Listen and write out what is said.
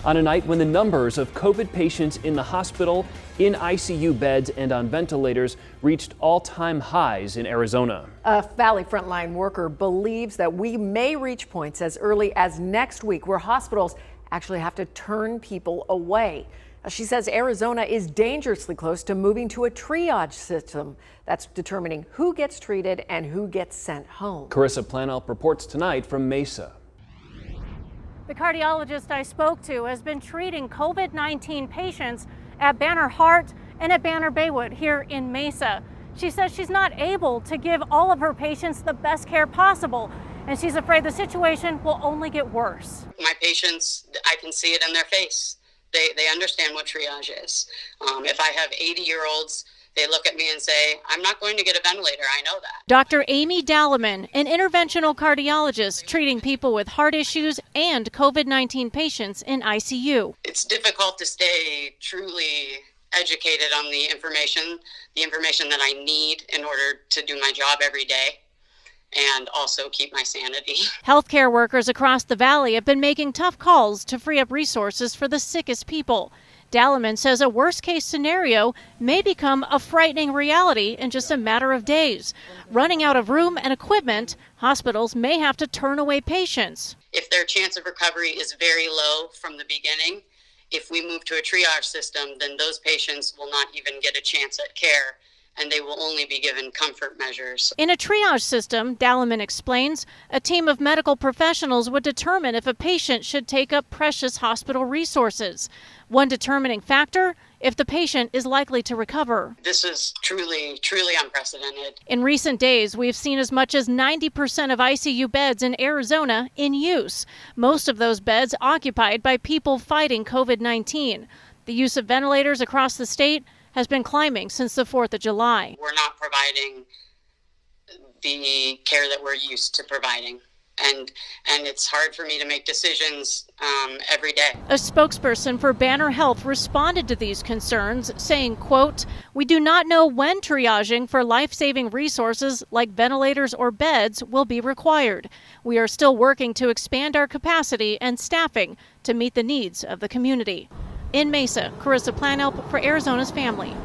on a night when the numbers of COVID patients in the hospital, in ICU beds, and on ventilators reached all-time highs in Arizona. A Valley frontline worker believes that we may reach points as early as next week where hospitals actually have to turn people away. She says Arizona is dangerously close to moving to a triage system that's determining who gets treated and who gets sent home. Carissa Planelp reports tonight from Mesa. The cardiologist I spoke to has been treating COVID-19 patients at Banner Heart and at Banner Baywood here in Mesa. She says she's not able to give all of her patients the best care possible, and she's afraid the situation will only get worse. My patients, I can see it in their face. They understand what triage is. If I have 80-year-olds, they look at me and say, I'm not going to get a ventilator, I know that. Dr. Amy Dalliman, an interventional cardiologist treating people with heart issues and COVID-19 patients in ICU. It's difficult to stay truly educated on the information that I need in order to do my job every day, and also keep my sanity. Healthcare workers across the valley have been making tough calls to free up resources for the sickest people. Dalliman says a worst-case scenario may become a frightening reality in just a matter of days. Running out of room and equipment, hospitals may have to turn away patients. If their chance of recovery is very low from the beginning, if we move to a triage system, then those patients will not even get a chance at care, and they will only be given comfort measures. In a triage system, Dalliman explains, a team of medical professionals would determine if a patient should take up precious hospital resources. One determining factor, if the patient is likely to recover. This is truly unprecedented. In recent days, we've seen as much as 90% of ICU beds in Arizona in use. Most of those beds occupied by people fighting COVID-19. The use of ventilators across the state has been climbing since the 4th of July. We're not providing the care that we're used to providing. And it's hard for me to make decisions every day. A spokesperson for Banner Health responded to these concerns, saying, quote, "We do not know when triaging for life-saving resources like ventilators or beds will be required. We are still working to expand our capacity and staffing to meet the needs of the community." In Mesa, Carissa Planelp for Arizona's Family.